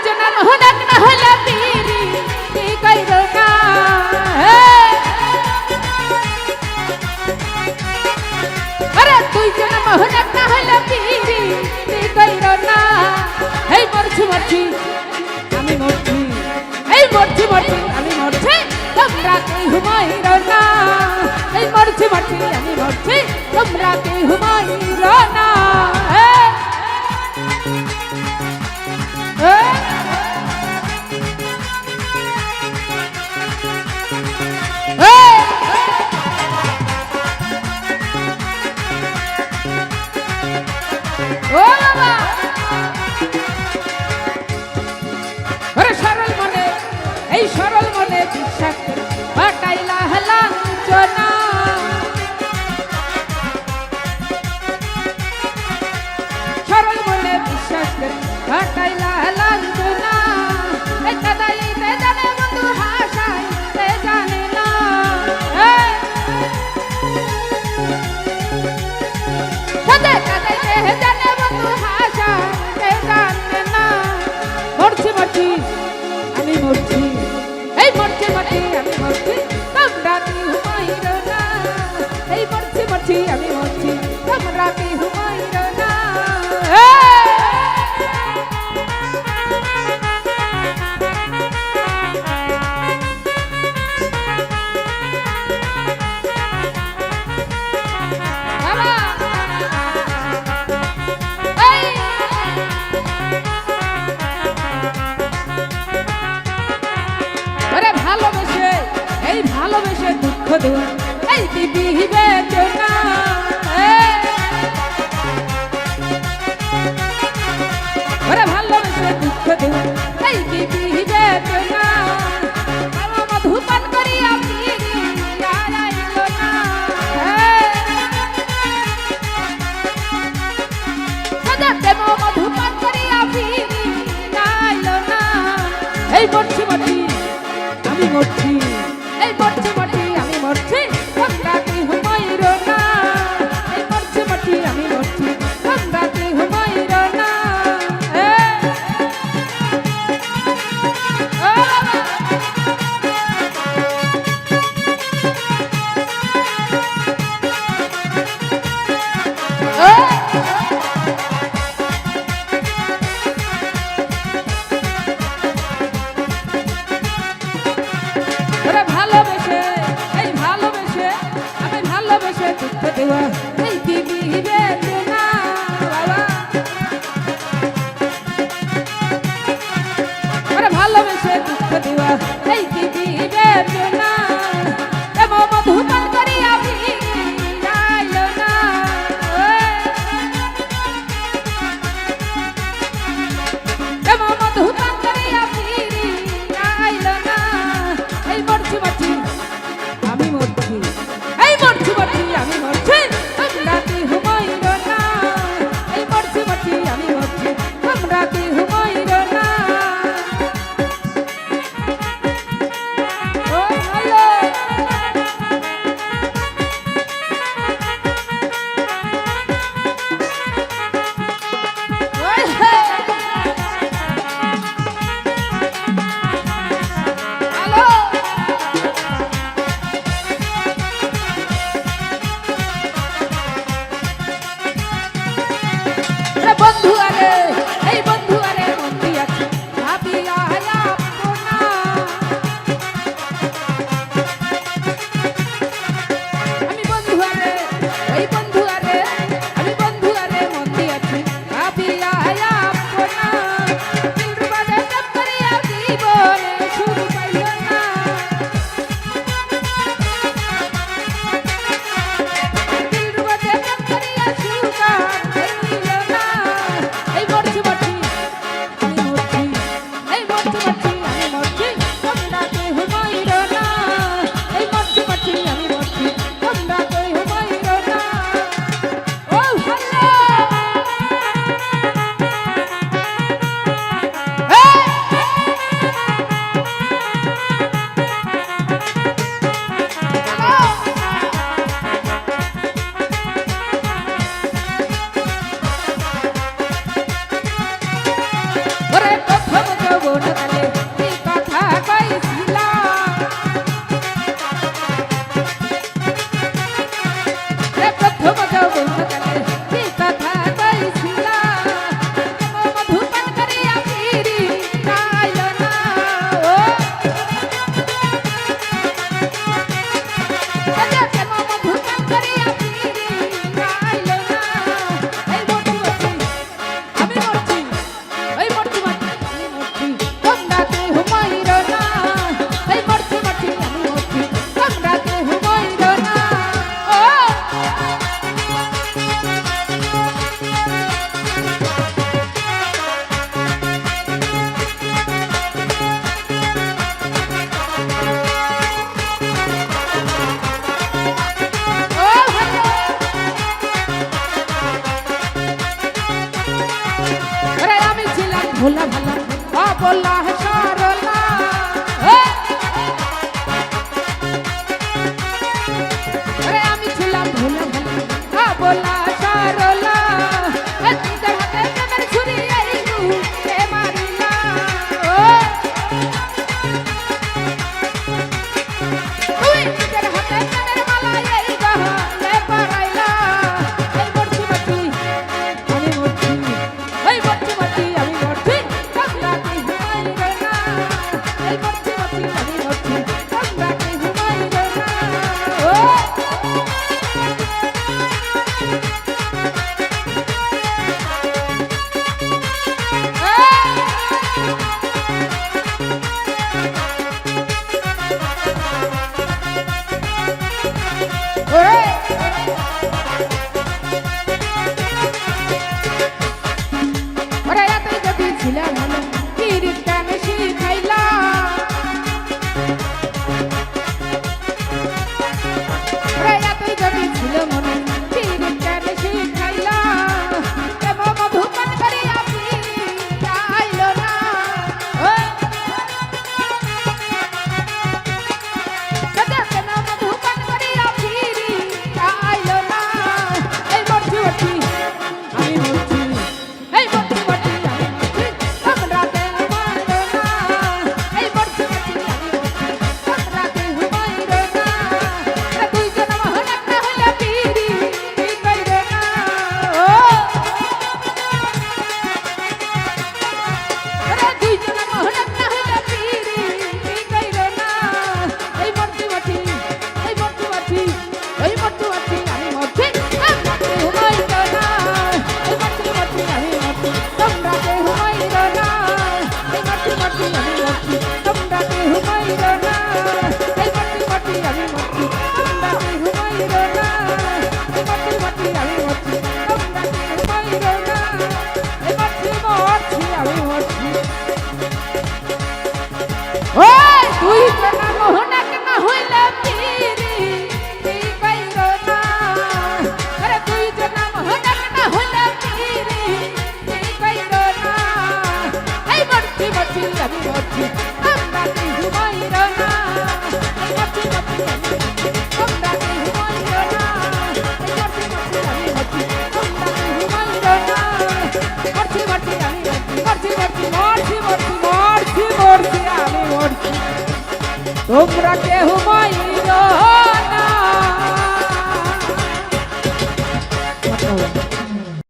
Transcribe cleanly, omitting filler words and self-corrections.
জনের হনক না হলে পিরি কইর না আরে তুই জন হনক না হলে পিরি কইর না এই মরছি মরছি আমি মরছি এই মরছি মরছি আমি মরছি তোমরা কেউ হুমাইর না এই মরছি মরছি আমি মরছি তোমরা কেউ হুমাইর না ও বাবা ওরে সরল মনে এই সরল মনে বিশ্বাস পাটাইলা লাঞ্ছনা সরল মনে বিশ্বাস পাটাইলা লাঞ্ছনা এই কাদাইতে জানে বন্ধু হাসাইতে জানে না কাদাইতে জানে বন্ধু হাসাইতে জানে না মরছি মরছি আমি মরছি এই মরছি মরছি আমি মরছি তোমরা কি হুমাইর না এই মরছি মরছি আমি মরছি তোমরা কি হুমাইর না ভালোবেসে এই ভালোবেসে দুঃখ দেওয়া এই দিবি বেদনা ওরে ভালোবেসে দুঃখ দেওয়া এই দিবি বেদনা মধুপান করিয়া ফিরি আইলো না দেব মধুপান করিয়া ফিরি আইলো না এই মরছি মরছি আমি মরছি এই মরছি মরছি আমি মরছি তোমরা কি হুমাইর না এই মরছি মরছি আমি মরছি তোমরা কি হুমাইর না ভালোবেসে এই ভালোবেসে আমি ভালোবেসে দুঃখ দেওয়া এই দিবি বেদনা বাবা আরে ভালোবেসে দুঃখ দেওয়া এই দিবি বেদনা দেব মধুপান করিয়া ফিরি আইলো না দেব মধুপান করিয়া ফিরি আইলো না এই মরছি মরছি আমি মরছি এই মরছি মরছি আমি মরছি তোমরা কি হুমাইর না এই মরছি মরছি আমি মরছি তোমরা কি হুমাইর না ও ভালো ওই হে হ্যালো বন্ধু আরে এই বন্ধু আরে মন্দি আছে ভাবিয়া আপনা আমি বন্ধু আরে এই বন্ধু আরে আমি বন্ধু আরে মন্দি আছে ভাবিয়া আপনা দিলরুবাদে জব করিয়া জীবনে শুরু পাইল না দিলরুবাদে জব করিয়া শুরু পাইল না এই মরছি মরছি ভোলা ভালা বলা সরলা আরে আমি ছিলাম ভোলা ভালা বলা সরলা তোর হাতে প্রেমের ছুরি এই রূপে মারিলা তুই নিজের হাতে প্রেমের মালা এই গহনে পরাইলা এই মরছি মরছি আমি মরছি এই মরছি মরছি আমি মরছি রাতে ঘুমাইবে না এই মরছি মরছি আমি মরছি রাতে ঘুমাইবে না ও ওরে এত যদি ছিল ভালো পিরিত কেন শিখাইলা ওরে এত যদি ছিল মনে পিরিত কেন শিখাইলা এমন মধুপান করি আপনি আইলো না দাদা কেন মধুপান করি আপনি আইলো না এই মরছি মরছি আমি মরছি এই মরছি মরছি আমি মরছি রাতে ঘুমাইলো না এই মরছি মরছি আমি মরছি রাতে ঘুমাইলো না দুইজন মহন একটা হইলে পিরি কি কইবে না ও দুইজন মহন একটা হইলে পিরি কি কইবে না এই মরছি মরছি এই মরছি মরছি এই মরছি মরছি আমি মরছি রাতে ঘুমাইলো না এই মরছি মরছি আমি মরছি রাতে ঘুমাইলো না এই মরছি মরছি আমি মরছি রাতে ঘুমাইলো না এই মরছি মরছি আমি মরছি রাতে ঘুমাইলো না এই মরছি মরছি আমি মরছি রাতে ঘুমাইলো না এই মরছি মরছি আমি মরছি ওই তুই কেন মোহনা কেন হইলে পিরি তুই কইরো না আরে তুই কেন মোহনা কেন হইলে পিরি তুই কইরো না এই মরছি মরছি আমি মরছি রাতে ঘুমাইলো না এই মরছি মরছি আমি মরছি রাতে ঘুমাইলো না এই মরছি মরছি আমি মরছি রাতে ঘুমাইলো না মরছি মরছি আমি মরছি মরছি মরছি মরছি মরছি মরছি আমি মরছি তোমরা কেউ মাইরো